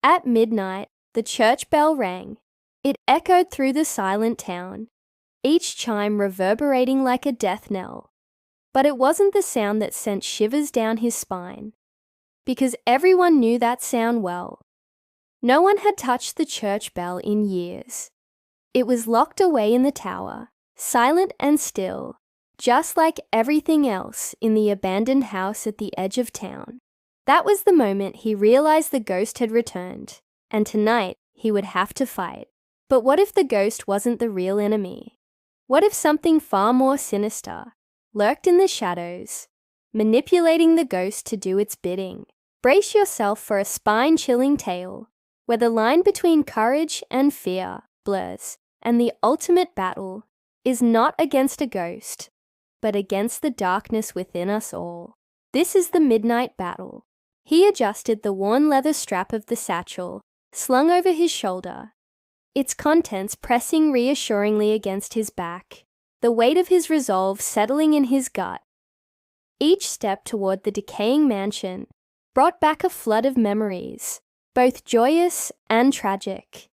At midnight, the church bell rang. It echoed through the silent town, each chime reverberating like a death knell. But it wasn't the sound that sent shivers down his spine, because everyone knew that sound well. No one had touched the church bell in years. It was locked away in the tower, silent and still, just like everything else in the abandoned house at the edge of town. That was the moment he realized the ghost had returned, and tonight he would have to fight. But what if the ghost wasn't the real enemy? What if something far more sinister lurked in the shadows, manipulating the ghost to do its bidding? Brace yourself for a spine-chilling tale where the line between courage and fear blurs, and the ultimate battle is not against a ghost, but against the darkness within us all. This is the Midnight Battle. He adjusted the worn leather strap of the satchel, slung over his shoulder, its contents pressing reassuringly against his back, the weight of his resolve settling in his gut. Each step toward the decaying mansion brought back a flood of memories, both joyous and tragic.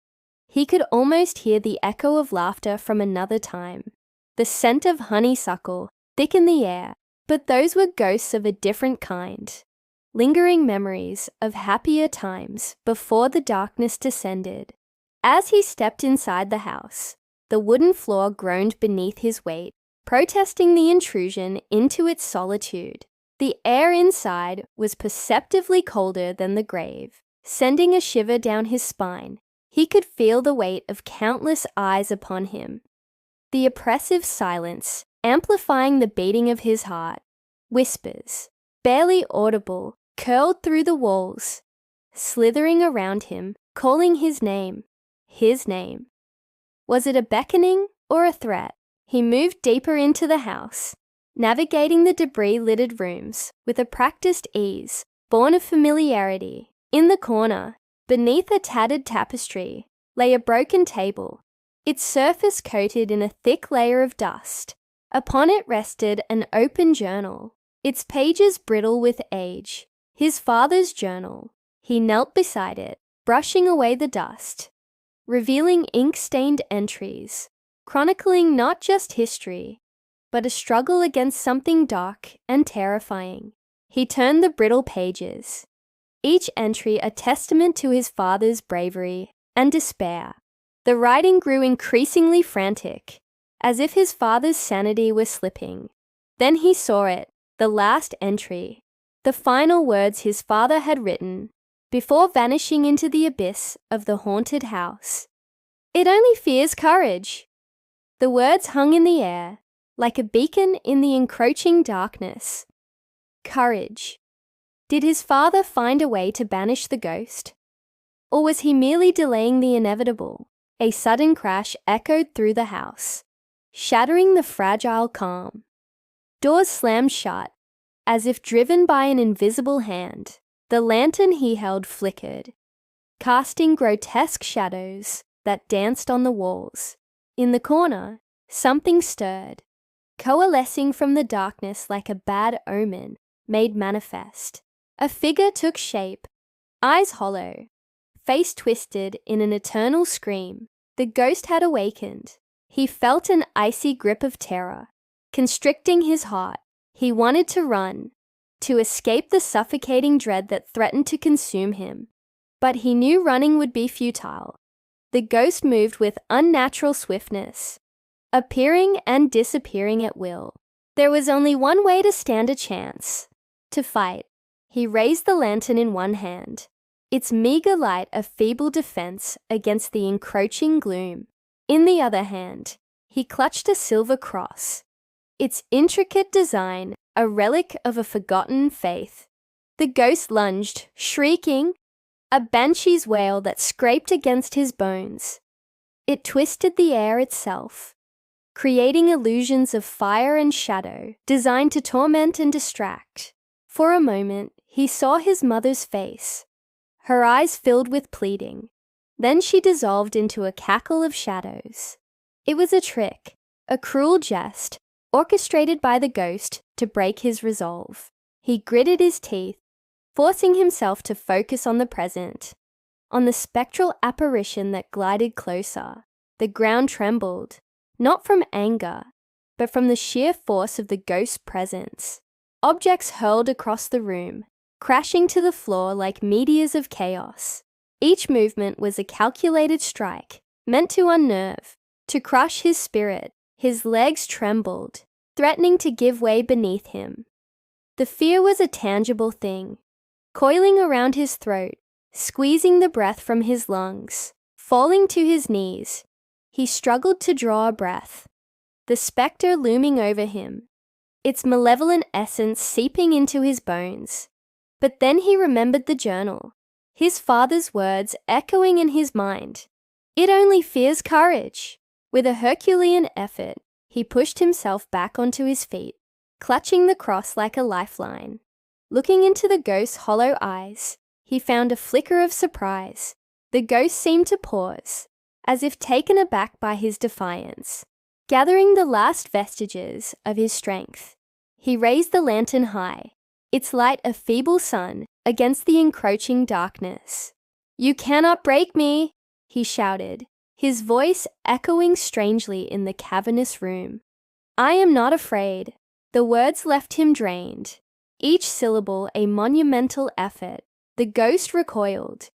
He could almost hear the echo of laughter from another time, the scent of honeysuckle thick in the air, but those were ghosts of a different kind. Lingering memories of happier times before the darkness descended. As he stepped inside the house, the wooden floor groaned beneath his weight, protesting the intrusion into its solitude. The air inside was perceptibly colder than the grave, sending a shiver down his spine. He could feel the weight of countless eyes upon him. The oppressive silence, amplifying the beating of his heart. Whispers, barely audible, curled through the walls, slithering around him, calling his name. His name. Was it a beckoning or a threat? He moved deeper into the house, navigating the debris-littered rooms with a practiced ease, born of familiarity. In the corner, beneath a tattered tapestry, lay a broken table, its surface coated in a thick layer of dust. Upon it rested an open journal, its pages brittle with age. His father's journal. He knelt beside it, brushing away the dust, revealing ink-stained entries, chronicling not just history, but a struggle against something dark and terrifying. He turned the brittle pages, each entry a testament to his father's bravery and despair. The writing grew increasingly frantic, as if his father's sanity were slipping. Then he saw it, the last entry, the final words his father had written, before vanishing into the abyss of the haunted house. "It only fears courage." The words hung in the air, like a beacon in the encroaching darkness. Courage. Did his father find a way to banish the ghost? Or was he merely delaying the inevitable? A sudden crash echoed through the house, shattering the fragile calm. Doors slammed shut, as if driven by an invisible hand. The lantern he held flickered, casting grotesque shadows that danced on the walls. In the corner, something stirred, coalescing from the darkness like a bad omen made manifest. A figure took shape, eyes hollow, face twisted in an eternal scream. The ghost had awakened. He felt an icy grip of terror, constricting his heart. He wanted to run, to escape the suffocating dread that threatened to consume him. But he knew running would be futile. The ghost moved with unnatural swiftness, appearing and disappearing at will. There was only one way to stand a chance: to fight. He raised the lantern in one hand, its meager light a feeble defense against the encroaching gloom. In the other hand, he clutched a silver cross, its intricate design a relic of a forgotten faith. The ghost lunged, shrieking, a banshee's wail that scraped against his bones. It twisted the air itself, creating illusions of fire and shadow designed to torment and distract. For a moment, he saw his mother's face, her eyes filled with pleading. Then she dissolved into a cackle of shadows. It was a trick, a cruel jest, orchestrated by the ghost to break his resolve. He gritted his teeth, forcing himself to focus on the present. on the spectral apparition that glided closer. The ground trembled, not from anger, but from the sheer force of the ghost's presence. Objects hurled across the room, crashing to the floor like meteors of chaos. Each movement was a calculated strike, meant to unnerve, to crush his spirit. His legs trembled, threatening to give way beneath him. The fear was a tangible thing, coiling around his throat, squeezing the breath from his lungs. Falling to his knees, he struggled to draw a breath. The spectre looming over him, its malevolent essence seeping into his bones. But then he remembered the journal, his father's words echoing in his mind. It only fears courage. With a Herculean effort, he pushed himself back onto his feet, clutching the cross like a lifeline. Looking into the ghost's hollow eyes, he found a flicker of surprise. The ghost seemed to pause, as if taken aback by his defiance. Gathering the last vestiges of his strength, he raised the lantern high, its light a feeble sun against the encroaching darkness. "You cannot break me," he shouted, his voice echoing strangely in the cavernous room. "I am not afraid." The words left him drained, each syllable a monumental effort. The ghost recoiled,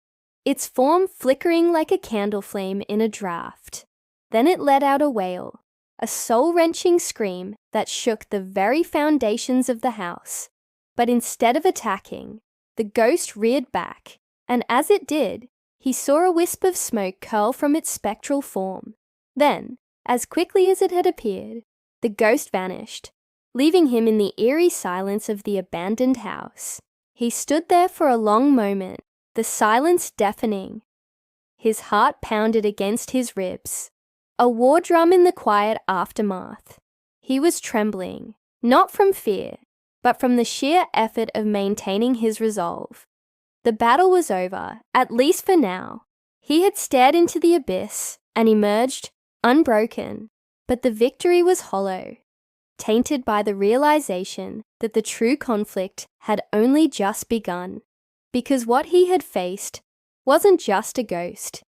its form flickering like a candle flame in a draught. Then it let out a wail, a soul-wrenching scream that shook the very foundations of the house. But instead of attacking, the ghost reared back, and as it did, he saw a wisp of smoke curl from its spectral form. Then, as quickly as it had appeared, the ghost vanished, leaving him in the eerie silence of the abandoned house. He stood there for a long moment, the silence deafening. His heart pounded against his ribs, a war drum in the quiet aftermath. He was trembling, not from fear, but from the sheer effort of maintaining his resolve. The battle was over, at least for now. He had stared into the abyss and emerged unbroken, but the victory was hollow, tainted by the realization that the true conflict had only just begun. Because what he had faced wasn't just a ghost.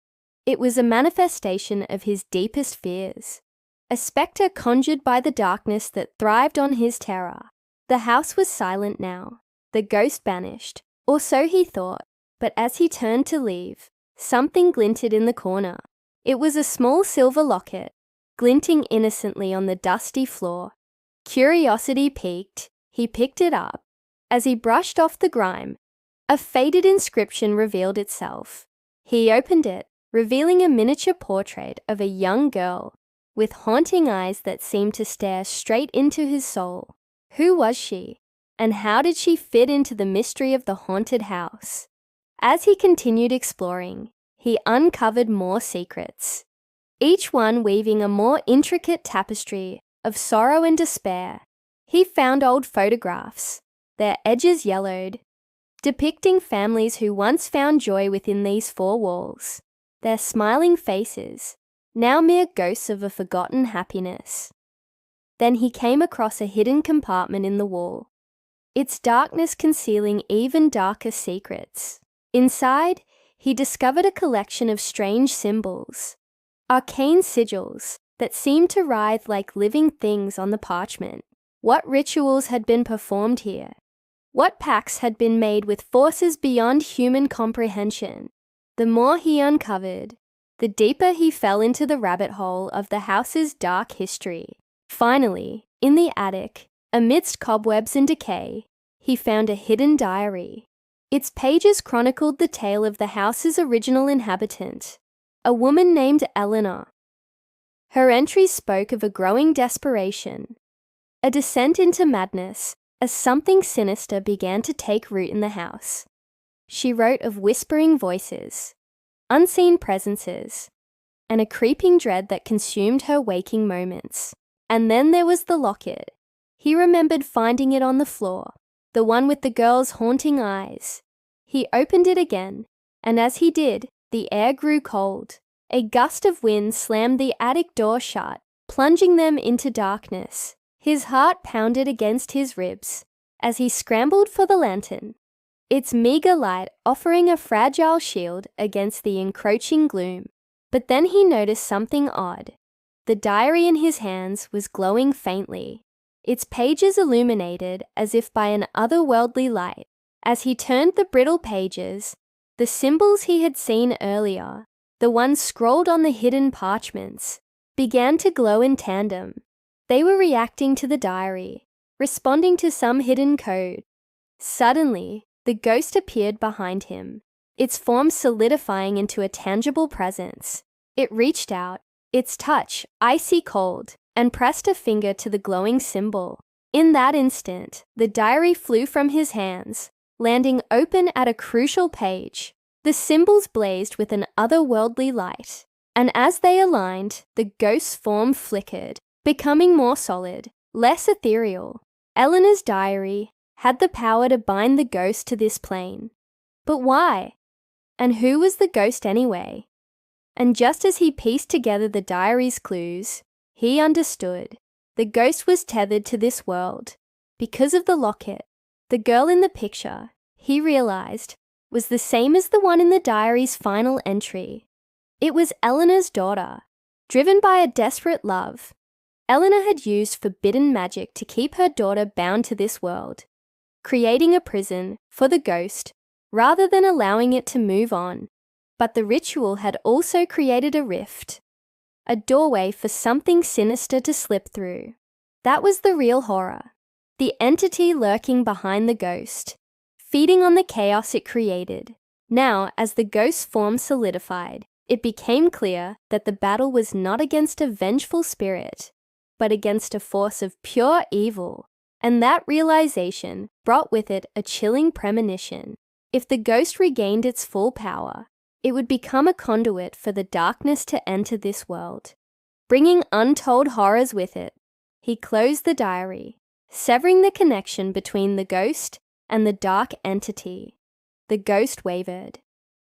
It was a manifestation of his deepest fears, a spectre conjured by the darkness that thrived on his terror. The house was silent now, the ghost banished, or so he thought, but as he turned to leave, something glinted in the corner. It was a small silver locket, glinting innocently on the dusty floor. Curiosity piqued, he picked it up. As he brushed off the grime, a faded inscription revealed itself. He opened it, revealing a miniature portrait of a young girl with haunting eyes that seemed to stare straight into his soul. Who was she, and how did she fit into the mystery of the haunted house? As he continued exploring, he uncovered more secrets, each one weaving a more intricate tapestry of sorrow and despair. He found old photographs, their edges yellowed, depicting families who once found joy within these four walls, their smiling faces, now mere ghosts of a forgotten happiness. Then he came across a hidden compartment in the wall, its darkness concealing even darker secrets. Inside, he discovered a collection of strange symbols, arcane sigils that seemed to writhe like living things on the parchment. What rituals had been performed here? What pacts had been made with forces beyond human comprehension? The more he uncovered, the deeper he fell into the rabbit hole of the house's dark history. Finally, in the attic, amidst cobwebs and decay, he found a hidden diary. Its pages chronicled the tale of the house's original inhabitant, a woman named Eleanor. Her entries spoke of a growing desperation, a descent into madness, as something sinister began to take root in the house. She wrote of whispering voices, unseen presences, and a creeping dread that consumed her waking moments. And then there was the locket. He remembered finding it on the floor, the one with the girl's haunting eyes. He opened it again, and as he did, the air grew cold. A gust of wind slammed the attic door shut, plunging them into darkness. His heart pounded against his ribs as he scrambled for the lantern. its meager light offering a fragile shield against the encroaching gloom. But then he noticed something odd. The diary in his hands was glowing faintly, its pages illuminated as if by an otherworldly light. As he turned the brittle pages, the symbols he had seen earlier, the ones scrawled on the hidden parchments, began to glow in tandem. They were reacting to the diary, responding to some hidden code. Suddenly, the ghost appeared behind him, its form solidifying into a tangible presence. It reached out, its touch icy cold, and pressed a finger to the glowing symbol. In that instant, the diary flew from his hands, landing open at a crucial page. The symbols blazed with an otherworldly light, and as they aligned, the ghost's form flickered, becoming more solid, less ethereal. Eleanor's diary had the power to bind the ghost to this plane. But why? And who was the ghost anyway? And just as he pieced together the diary's clues, he understood. The ghost was tethered to this world because of the locket. The girl in the picture, he realized, was the same as the one in the diary's final entry. It was Eleanor's daughter. Driven by a desperate love, Eleanor had used forbidden magic to keep her daughter bound to this world, creating a prison for the ghost rather than allowing it to move on. But the ritual had also created a rift, a doorway for something sinister to slip through. That was the real horror, the entity lurking behind the ghost, feeding on the chaos it created. Now, as the ghost's form solidified, it became clear that the battle was not against a vengeful spirit, but against a force of pure evil. And that realization brought with it a chilling premonition. If the ghost regained its full power, it would become a conduit for the darkness to enter this world, bringing untold horrors with it. He closed the diary, severing the connection between the ghost and the dark entity. The ghost wavered,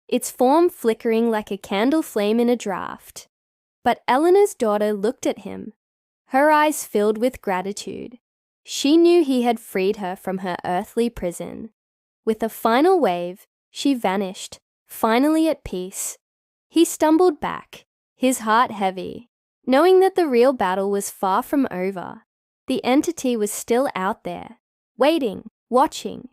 its form flickering like a candle flame in a draught. But Eleanor's daughter looked at him, her eyes filled with gratitude. She knew he had freed her from her earthly prison. With a final wave, she vanished, finally at peace. He stumbled back, his heart heavy, knowing that the real battle was far from over. The entity was still out there, waiting, watching.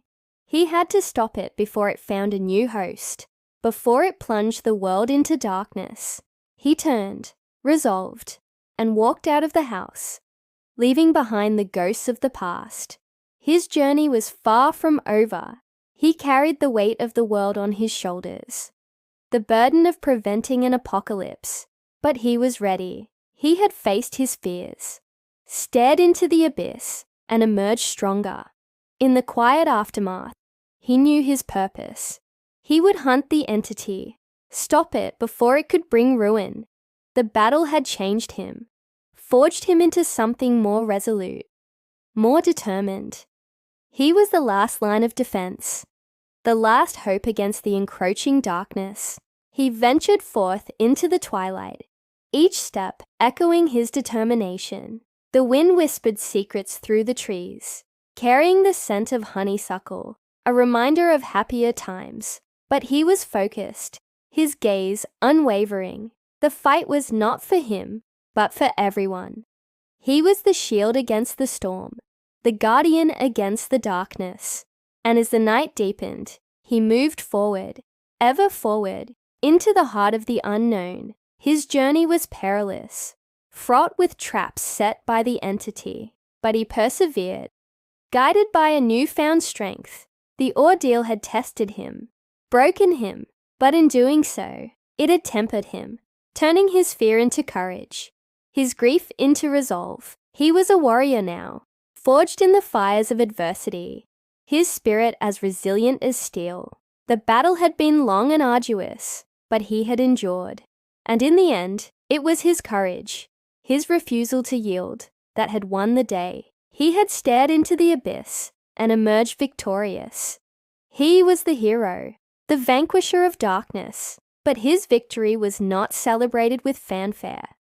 He had to stop it before it found a new host, before it plunged the world into darkness. He turned, resolved, and walked out of the house, leaving behind the ghosts of the past. His journey was far from over. He carried the weight of the world on his shoulders, the burden of preventing an apocalypse. But he was ready. He had faced his fears, stared into the abyss, and emerged stronger. In the quiet aftermath, he knew his purpose. He would hunt the entity, stop it before it could bring ruin. The battle had changed him, forged him into something more resolute, more determined. He was the last line of defense, the last hope against the encroaching darkness. He ventured forth into the twilight, each step echoing his determination. The wind whispered secrets through the trees, carrying the scent of honeysuckle, a reminder of happier times. But he was focused, his gaze unwavering. The fight was not for him, but for everyone. He was the shield against the storm, the guardian against the darkness. And as the night deepened, he moved forward, ever forward, into the heart of the unknown. His journey was perilous, fraught with traps set by the entity, but he persevered. Guided by a newfound strength, the ordeal had tested him, broken him, but in doing so, it had tempered him, turning his fear into courage, his grief into resolve. He was a warrior now, forged in the fires of adversity, his spirit as resilient as steel. The battle had been long and arduous, but he had endured. And in the end, it was his courage, his refusal to yield, that had won the day. He had stared into the abyss and emerged victorious. He was the hero, the vanquisher of darkness. But his victory was not celebrated with fanfare.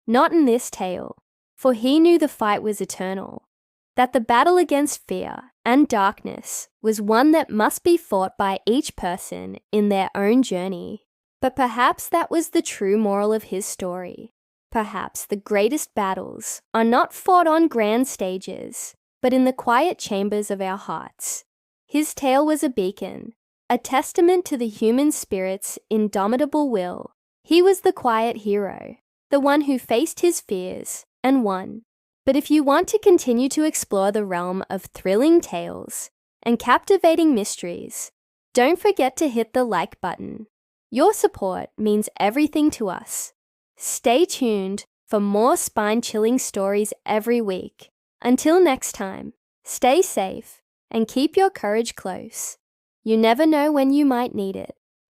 Not in this tale, for he knew the fight was eternal, that the battle against fear and darkness was one that must be fought by each person in their own journey. But perhaps that was the true moral of his story. Perhaps the greatest battles are not fought on grand stages, but in the quiet chambers of our hearts. His tale was a beacon, a testament to the human spirit's indomitable will. He was the quiet hero, the one who faced his fears and won. But if you want to continue to explore the realm of thrilling tales and captivating mysteries, don't forget to hit the like button. Your support means everything to us. Stay tuned for more spine-chilling stories every week. Until next time, stay safe and keep your courage close. You never know when you might need it.